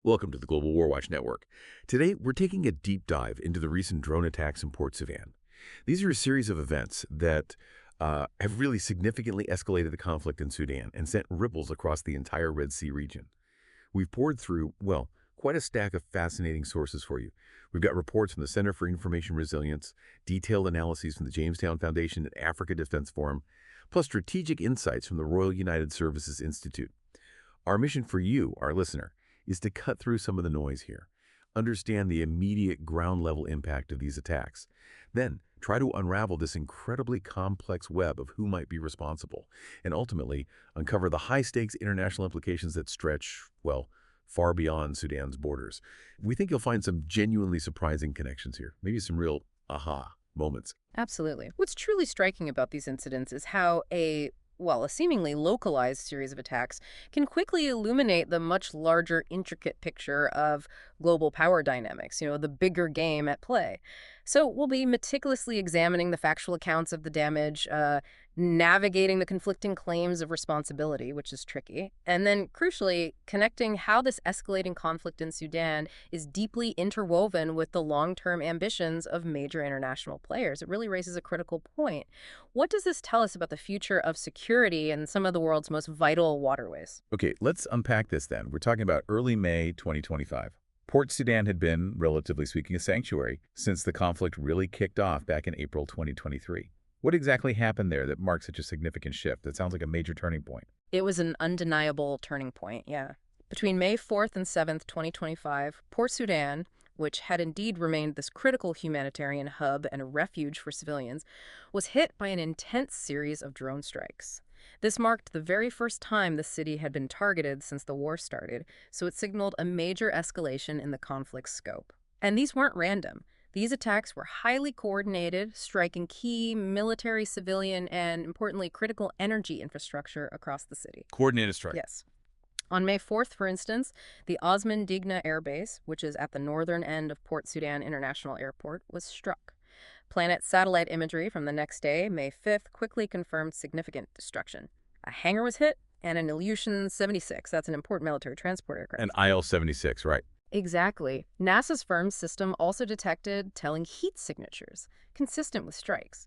Welcome to the Global WarWatch Network. Today, we're taking a deep dive into the recent drone attacks in Port Sudan. These are a series of events that have really significantly escalated the conflict in Sudan and sent ripples across the entire Red Sea region. We've poured through, well, quite a stack of fascinating sources for you. We've got reports from the Center for Information Resilience, detailed analyses from the Jamestown Foundation and Africa Defense Forum, plus strategic insights from the Royal United Services Institute. Our mission for you, our listener, is to cut through some of the noise here, understand the immediate ground-level impact of these attacks, then try to unravel this incredibly complex web of who might be responsible, and ultimately uncover the high-stakes international implications that stretch, well, far beyond Sudan's borders. We think you'll find some genuinely surprising connections here, maybe some real aha moments. Absolutely. What's truly striking about these incidents is how a seemingly localized series of attacks can quickly illuminate the much larger, intricate picture of global power dynamics, the bigger game at play. So we'll be meticulously examining the factual accounts of the damage, navigating the conflicting claims of responsibility, which is tricky, and then, crucially, connecting how this escalating conflict in Sudan is deeply interwoven with the long-term ambitions of major international players. It really raises a critical point. What does this tell us about the future of security in some of the world's most vital waterways? Okay, let's unpack this then. We're talking about early May 2025. Port Sudan had been, relatively speaking, a sanctuary since the conflict really kicked off back in April 2023. What exactly happened there that marked such a significant shift? That sounds like a major turning point. It was an undeniable turning point, yeah. Between May 4th and 7th, 2025, Port Sudan, which had indeed remained this critical humanitarian hub and a refuge for civilians, was hit by an intense series of drone strikes. This marked the very first time the city had been targeted since the war started, so it signaled a major escalation in the conflict's scope. And these weren't random. These attacks were highly coordinated, striking key military, civilian, and, importantly, critical energy infrastructure across the city. Coordinated strike. Yes. On May 4th, for instance, the Osman Digna Air Base, which is at the northern end of Port Sudan International Airport, was struck. Planet satellite imagery from the next day, May 5th, quickly confirmed significant destruction. A hangar was hit, and an Ilyushin 76, that's an important military transport aircraft. An IL-76, right. Exactly. NASA's FIRM system also detected telling heat signatures, consistent with strikes.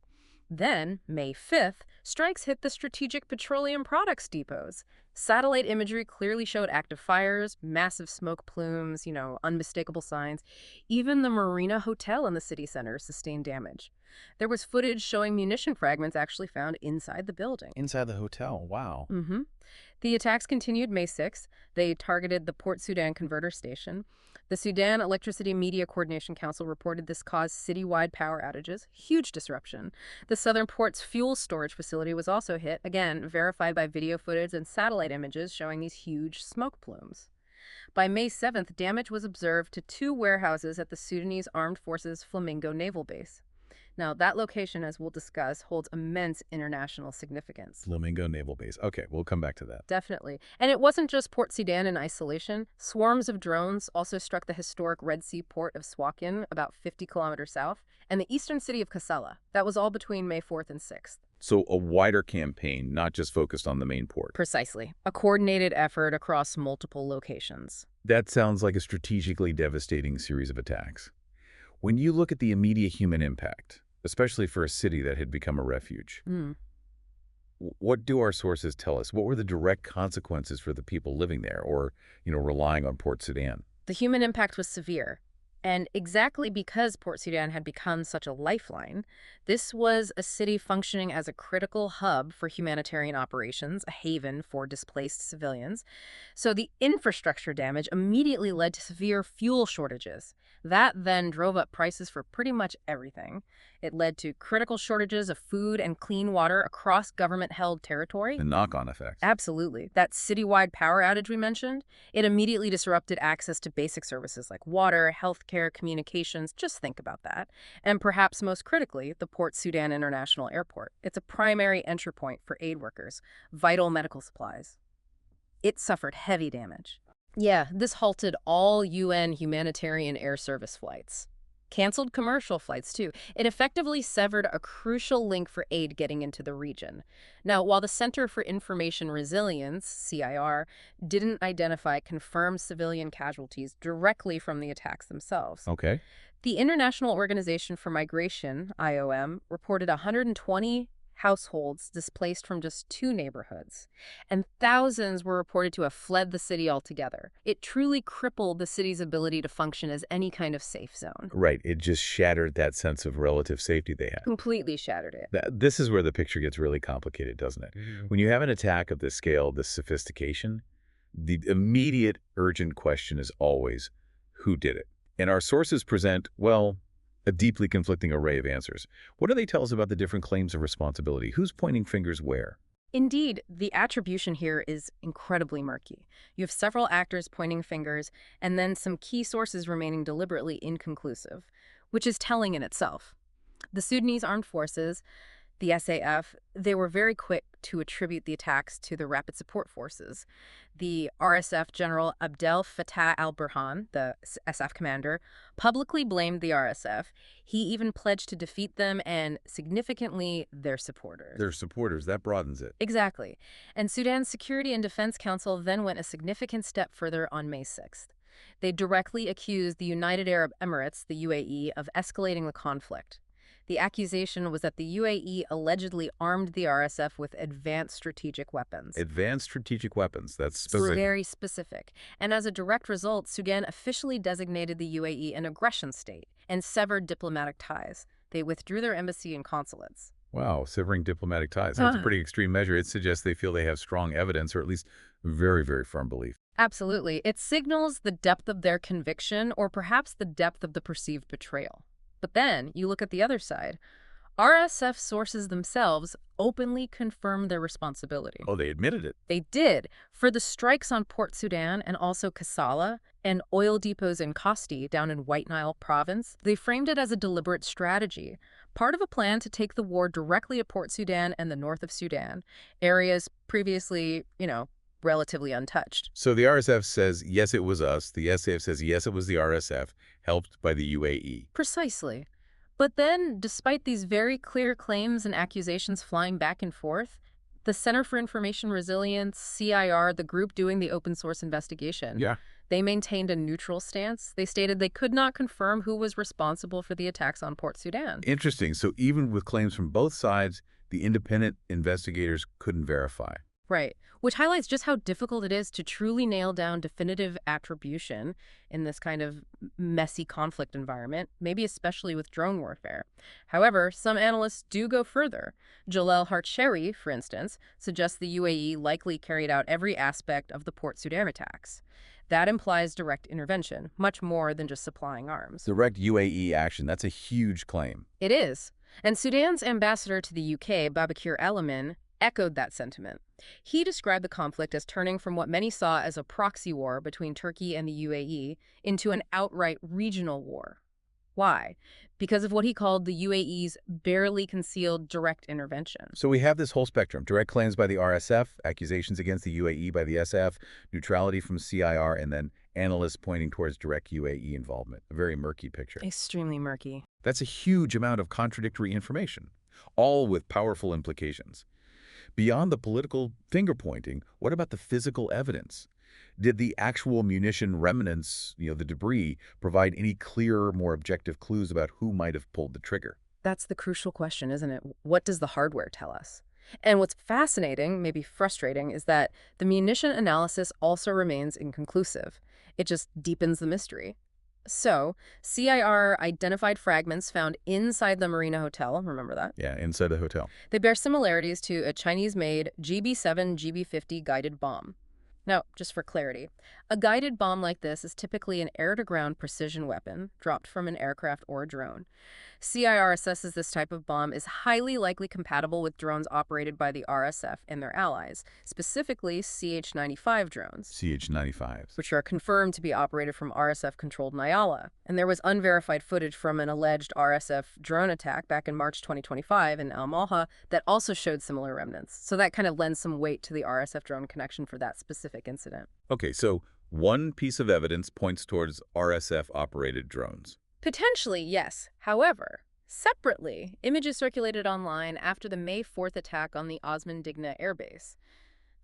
Then, May 5th, strikes hit the strategic petroleum products depots. Satellite imagery clearly showed active fires, massive smoke plumes, unmistakable signs. Even the Marina Hotel in the city center sustained damage. There was footage showing munition fragments actually found inside the building. Inside the hotel, wow. The attacks continued May 6th. They targeted the Port Sudan converter station. The Sudan Electricity Media Coordination Council reported this caused citywide power outages, huge disruption. The Southern Port's fuel storage facility was also hit, again, verified by video footage and satellite images showing these huge smoke plumes. By May 7th, damage was observed to two warehouses at the Sudanese Armed Forces Flamingo Naval Base. Now, that location, as we'll discuss, holds immense international significance. Flamingo Naval Base. Okay, we'll come back to that. Definitely. And it wasn't just Port Sudan in isolation. Swarms of drones also struck the historic Red Sea port of Swakin, about 50 kilometers south, and the eastern city of Kassala. That was all between May 4th and 6th. So a wider campaign, not just focused on the main port. Precisely. A coordinated effort across multiple locations. That sounds like a strategically devastating series of attacks. When you look at the immediate human impact, especially for a city that had become a refuge, what do our sources tell us? What were the direct consequences for the people living there or, relying on Port Sudan? The human impact was severe. And exactly because Port Sudan had become such a lifeline, this was a city functioning as a critical hub for humanitarian operations, a haven for displaced civilians. So the infrastructure damage immediately led to severe fuel shortages. That then drove up prices for pretty much everything. It led to critical shortages of food and clean water across government-held territory. The knock-on effects. Absolutely. That citywide power outage we mentioned, it immediately disrupted access to basic services like water, healthcare, communications. Just think about that. And perhaps most critically, the Port Sudan International Airport. It's a primary entry point for aid workers, vital medical supplies. It suffered heavy damage. Yeah, this halted all UN humanitarian air service flights. Canceled commercial flights, too. It effectively severed a crucial link for aid getting into the region. Now, while the Center for Information Resilience, CIR, didn't identify confirmed civilian casualties directly from the attacks themselves, Okay. the International Organization for Migration, IOM, reported 120 households displaced from just 2 neighborhoods, and thousands were reported to have fled the city altogether. It truly crippled the city's ability to function as any kind of safe zone. Right. It just shattered that sense of relative safety they had. Completely shattered it. This is where the picture gets really complicated, doesn't it? When you have an attack of this scale, this sophistication, the immediate urgent question is always, who did it? And our sources present, well, a deeply conflicting array of answers. What do they tell us about the different claims of responsibility? Who's pointing fingers where? Indeed, the attribution here is incredibly murky. You have several actors pointing fingers, and then some key sources remaining deliberately inconclusive, which is telling in itself. The Sudanese Armed Forces, the SAF, they were very quick to attribute the attacks to the Rapid Support Forces. The RSF General Abdel Fattah al-Burhan, the SF commander, publicly blamed the RSF. He even pledged to defeat them and, significantly, their supporters. Their supporters, that broadens it. Exactly. And Sudan's Security and Defense Council then went a significant step further on May 6th. They directly accused the United Arab Emirates, the UAE, of escalating the conflict. The accusation was that the UAE allegedly armed the RSF with advanced strategic weapons. Advanced strategic weapons, that's specific. Very specific. And as a direct result, Sudan officially designated the UAE an aggression state and severed diplomatic ties. They withdrew their embassy and consulates. Wow, severing diplomatic ties. That's a pretty extreme measure. It suggests they feel they have strong evidence, or at least very, very firm belief. Absolutely. It signals the depth of their conviction, or perhaps the depth of the perceived betrayal. But then, you look at the other side. RSF sources themselves openly confirmed their responsibility. Oh, they admitted it. They did. For the strikes on Port Sudan and also Kassala and oil depots in Kosti down in White Nile province, they framed it as a deliberate strategy, part of a plan to take the war directly at Port Sudan and the north of Sudan, areas previously, relatively untouched. So the RSF says, yes, it was us. The SAF says, yes, it was the RSF, helped by the UAE. Precisely. But then, despite these very clear claims and accusations flying back and forth, the Center for Information Resilience, CIR, the group doing the open source investigation, they maintained a neutral stance. They stated they could not confirm who was responsible for the attacks on Port Sudan. Interesting. So even with claims from both sides, the independent investigators couldn't verify. Right, which highlights just how difficult it is to truly nail down definitive attribution in this kind of messy conflict environment, maybe especially with drone warfare. However, some analysts do go further. Jalal Harsheri, for instance, suggests the UAE likely carried out every aspect of the Port Sudan attacks. That implies direct intervention, much more than just supplying arms. Direct UAE action, that's a huge claim. It is. And Sudan's ambassador to the UK, Babakir Alamin, echoed that sentiment. He described the conflict as turning from what many saw as a proxy war between Turkey and the UAE into an outright regional war. Why? Because of what he called the UAE's barely concealed direct intervention. So we have this whole spectrum: direct claims by the RSF, accusations against the UAE by the SF, neutrality from CIR, and then analysts pointing towards direct UAE involvement. A very murky picture. Extremely murky. That's a huge amount of contradictory information, all with powerful implications. Beyond the political finger-pointing, what about the physical evidence? Did the actual munition remnants, the debris, provide any clearer, more objective clues about who might have pulled the trigger? That's the crucial question, isn't it? What does the hardware tell us? And what's fascinating, maybe frustrating, is that the munition analysis also remains inconclusive. It just deepens the mystery. So, CIR identified fragments found inside the Marina Hotel. Remember that? Yeah, inside the hotel. They bear similarities to a Chinese-made GB-7, GB-50 guided bomb. Now, just for clarity, a guided bomb like this is typically an air-to-ground precision weapon dropped from an aircraft or a drone. CIR assesses this type of bomb is highly likely compatible with drones operated by the RSF and their allies, specifically CH-95 drones. CH-95s. Which are confirmed to be operated from RSF-controlled Nyala. And there was unverified footage from an alleged RSF drone attack back in March 2025 in Al Malha that also showed similar remnants. So that kind of lends some weight to the RSF drone connection for that specific incident. Okay, so one piece of evidence points towards RSF-operated drones. Potentially, yes. However, separately, images circulated online after the May 4th attack on the Osman Digna Air Base,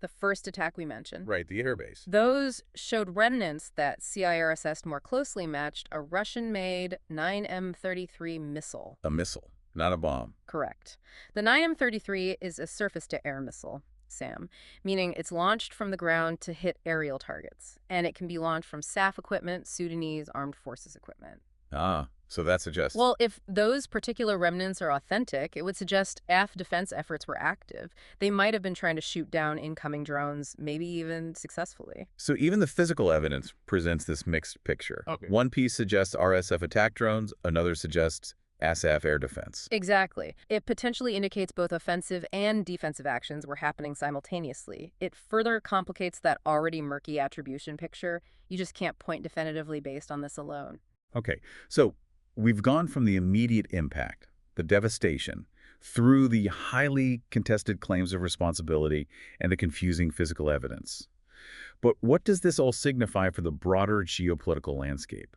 the first attack we mentioned. Right, the airbase. Those showed remnants that CIR assessed more closely matched a Russian-made 9M33 missile. A missile, not a bomb. Correct. The 9M33 is a surface-to-air missile, Sam, meaning it's launched from the ground to hit aerial targets, and it can be launched from SAF equipment, Sudanese Armed Forces equipment. Ah, so that suggests... Well, if those particular remnants are authentic, it would suggest AF defense efforts were active. They might have been trying to shoot down incoming drones, maybe even successfully. So even the physical evidence presents this mixed picture. Okay. One piece suggests RSF attack drones, another suggests ASAF air defense. Exactly. It potentially indicates both offensive and defensive actions were happening simultaneously. It further complicates that already murky attribution picture. You just can't point definitively based on this alone. Okay, so we've gone from the immediate impact, the devastation, through the highly contested claims of responsibility and the confusing physical evidence. But what does this all signify for the broader geopolitical landscape?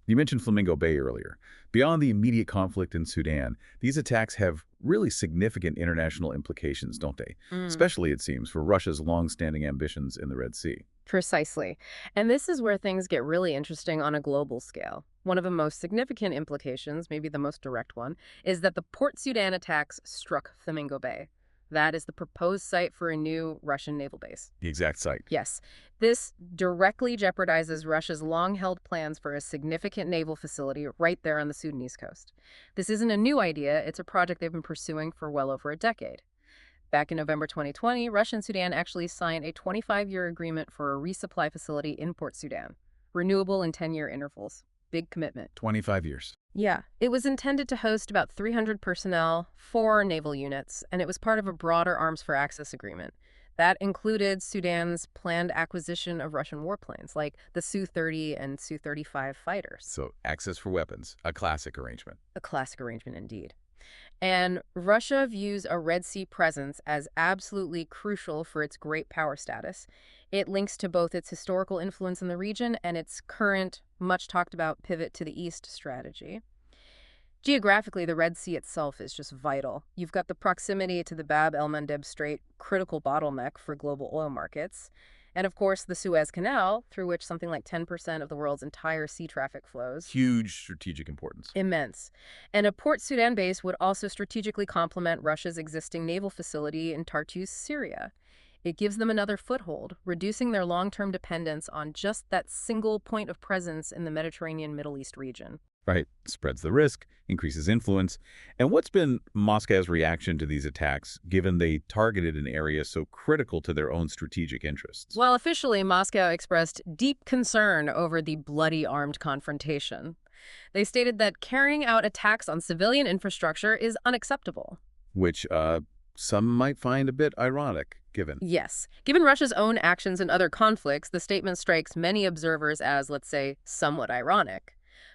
You mentioned Flamingo Bay earlier. Beyond the immediate conflict in Sudan, these attacks have really significant international implications, don't they? Especially, it seems, for Russia's long-standing ambitions in the Red Sea. Precisely. And this is where things get really interesting on a global scale. One of the most significant implications, maybe the most direct one, is that the Port Sudan attacks struck Flamingo Bay. That is the proposed site for a new Russian naval base. The exact site. Yes. This directly jeopardizes Russia's long-held plans for a significant naval facility right there on the Sudanese coast. This isn't a new idea. It's a project they've been pursuing for well over a decade. Back in November 2020, Russia and Sudan actually signed a 25-year agreement for a resupply facility in Port Sudan. Renewable in 10-year intervals. Big commitment. 25 years. Yeah. It was intended to host about 300 personnel, 4 naval units, and it was part of a broader Arms for Access agreement. That included Sudan's planned acquisition of Russian warplanes, like the Su-30 and Su-35 fighters. So access for weapons, a classic arrangement. A classic arrangement indeed. And Russia views a Red Sea presence as absolutely crucial for its great power status. It links to both its historical influence in the region and its current, much-talked-about pivot to the east strategy. Geographically, the Red Sea itself is just vital. You've got the proximity to the Bab el-Mandeb Strait, critical bottleneck for global oil markets. And of course, the Suez Canal, through which something like 10% of the world's entire sea traffic flows. Huge strategic importance. Immense. And a Port Sudan base would also strategically complement Russia's existing naval facility in Tartus, Syria. It gives them another foothold, reducing their long-term dependence on just that single point of presence in the Mediterranean Middle East region. Right. Spreads the risk, increases influence. And what's been Moscow's reaction to these attacks, given they targeted an area so critical to their own strategic interests? Well, officially, Moscow expressed deep concern over the bloody armed confrontation. They stated that carrying out attacks on civilian infrastructure is unacceptable. Which some might find a bit ironic, given. Yes. Given Russia's own actions in other conflicts, the statement strikes many observers as, let's say, somewhat ironic.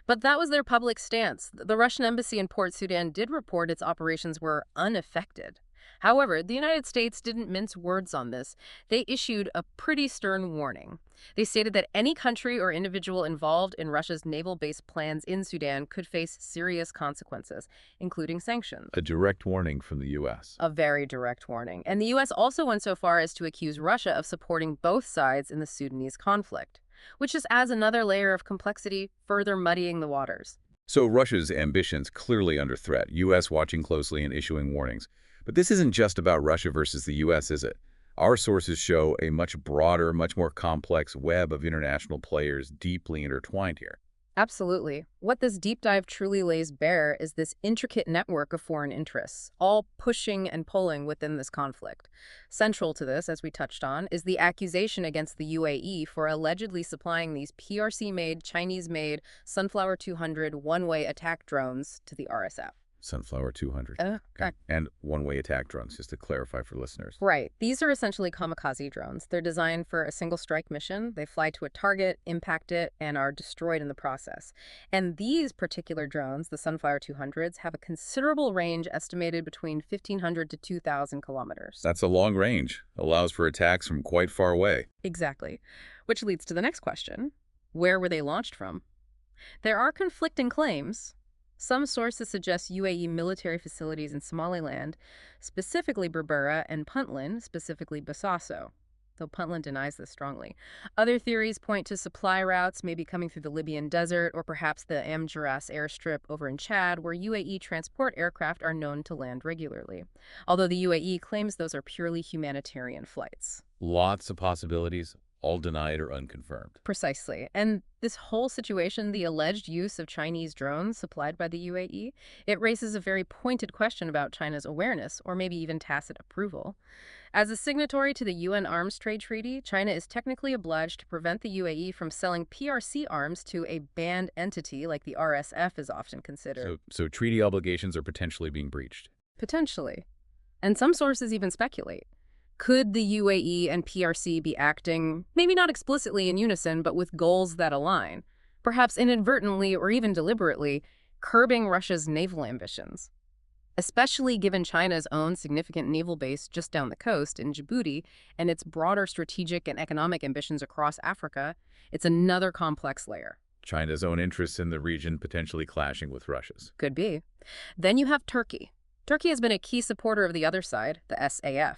But that was their public stance. The Russian embassy in Port Sudan did report its operations were unaffected. However, the United States didn't mince words on this. They issued a pretty stern warning. They stated that any country or individual involved in Russia's naval base plans in Sudan could face serious consequences, including sanctions. A direct warning from the U.S. A very direct warning. And the U.S. also went so far as to accuse Russia of supporting both sides in the Sudanese conflict, which just adds another layer of complexity, further muddying the waters. So Russia's ambitions clearly under threat, U.S. watching closely and issuing warnings. But this isn't just about Russia versus the U.S., is it? Our sources show a much broader, much more complex web of international players deeply intertwined here. Absolutely. What this deep dive truly lays bare is this intricate network of foreign interests, all pushing and pulling within this conflict. Central to this, as we touched on, is the accusation against the UAE for allegedly supplying these PRC-made, Chinese-made Sunflower 200 one-way attack drones to the RSF. Sunflower 200. Okay. And one-way attack drones, just to clarify for listeners. Right. These are essentially kamikaze drones. They're designed for a single strike mission. They fly to a target, impact it, and are destroyed in the process. And these particular drones, the Sunflower 200s, have a considerable range estimated between 1,500 to 2,000 kilometers. That's a long range. Allows for attacks from quite far away. Exactly. Which leads to the next question. Where were they launched from? There are conflicting claims. Some sources suggest UAE military facilities in Somaliland, specifically Berbera, and Puntland, specifically Bosaso, though Puntland denies this strongly. Other theories point to supply routes maybe coming through the Libyan desert or perhaps the Amjaras airstrip over in Chad, where UAE transport aircraft are known to land regularly, although the UAE claims those are purely humanitarian flights. Lots of possibilities, all denied or unconfirmed. Precisely. And this whole situation, the alleged use of Chinese drones supplied by the UAE, it raises a very pointed question about China's awareness, or maybe even tacit approval. As a signatory to the UN Arms Trade Treaty, China is technically obliged to prevent the UAE from selling PRC arms to a banned entity like the RSF is often considered. So treaty obligations are potentially being breached. Potentially. And some sources even speculate. Could the UAE and PRC be acting, maybe not explicitly in unison, but with goals that align, perhaps inadvertently or even deliberately, curbing Russia's naval ambitions? Especially given China's own significant naval base just down the coast in Djibouti and its broader strategic and economic ambitions across Africa, it's another complex layer. China's own interests in the region potentially clashing with Russia's. Could be. Then you have Turkey. Turkey has been a key supporter of the other side, the SAF.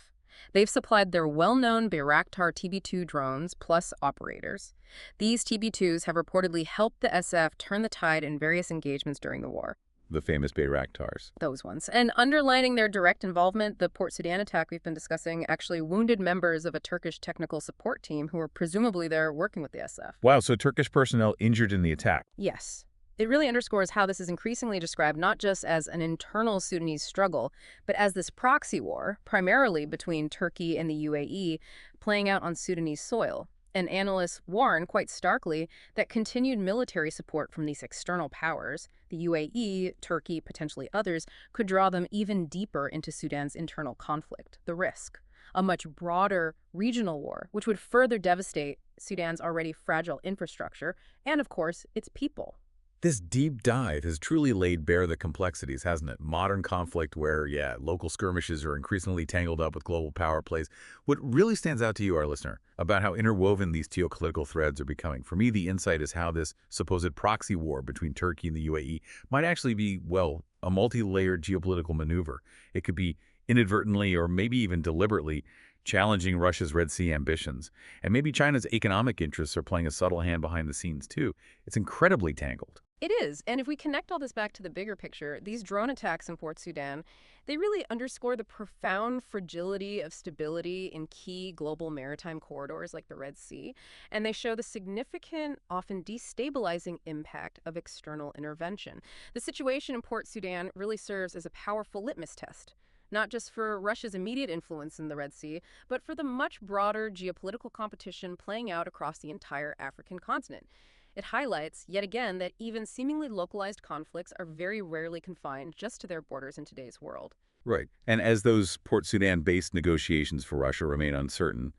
They've supplied their well-known Bayraktar TB2 drones plus operators. These TB2s have reportedly helped the SF turn the tide in various engagements during the war. The famous Bayraktars. Those ones. And underlining their direct involvement, the Port Sudan attack we've been discussing actually wounded members of a Turkish technical support team who were presumably there working with the SF. Wow, so Turkish personnel injured in the attack. Yes. It really underscores how this is increasingly described not just as an internal Sudanese struggle, but as this proxy war, primarily between Turkey and the UAE, playing out on Sudanese soil. And analysts warn quite starkly that continued military support from these external powers, the UAE, Turkey, potentially others, could draw them even deeper into Sudan's internal conflict, the risk. A much broader regional war, which would further devastate Sudan's already fragile infrastructure and, of course, its people. This deep dive has truly laid bare the complexities, hasn't it? Modern conflict where, local skirmishes are increasingly tangled up with global power plays. What really stands out to you, our listener, about how interwoven these geopolitical threads are becoming? For me, the insight is how this supposed proxy war between Turkey and the UAE might actually be, well, a multi-layered geopolitical maneuver. It could be inadvertently or maybe even deliberately challenging Russia's Red Sea ambitions. And maybe China's economic interests are playing a subtle hand behind the scenes, too. It's incredibly tangled. It is, and if we connect all this back to the bigger picture, these drone attacks in Port Sudan, they really underscore the profound fragility of stability in key global maritime corridors like the Red Sea, and they show the significant, often destabilizing impact of external intervention. The situation in Port Sudan really serves as a powerful litmus test, not just for Russia's immediate influence in the Red Sea, but for the much broader geopolitical competition playing out across the entire African continent. It highlights, yet again, that even seemingly localized conflicts are very rarely confined just to their borders in today's world. Right. And as those Port Sudan-based negotiations for Russia remain uncertain,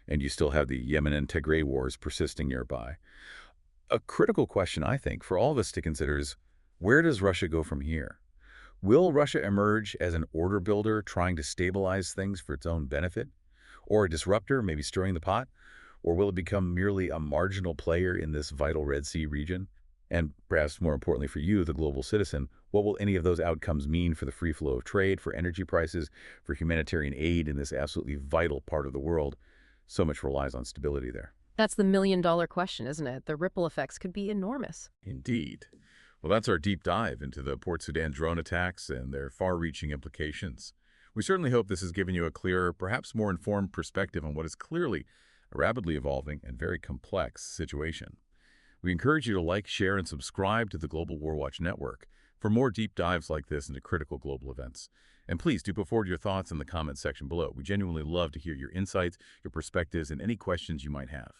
and you still have the Yemen and Tigray wars persisting nearby, a critical question, I think, for all of us to consider is, where does Russia go from here? Will Russia emerge as an order builder trying to stabilize things for its own benefit? Or a disruptor, maybe stirring the pot? Or will it become merely a marginal player in this vital Red Sea region? And perhaps more importantly for you, the global citizen, what will any of those outcomes mean for the free flow of trade, for energy prices, for humanitarian aid in this absolutely vital part of the world? So much relies on stability there. That's the million-dollar question, isn't it? The ripple effects could be enormous. Indeed. Well, that's our deep dive into the Port Sudan drone attacks and their far-reaching implications. We certainly hope this has given you a clearer, perhaps more informed perspective on what is clearly a rapidly evolving and very complex situation. We encourage you to like, share, and subscribe to the Global WarWatch Network for more deep dives like this into critical global events. And please do put forward your thoughts in the comments section below. We genuinely love to hear your insights, your perspectives, and any questions you might have.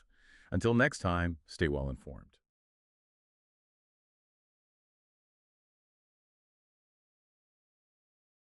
Until next time, stay well informed.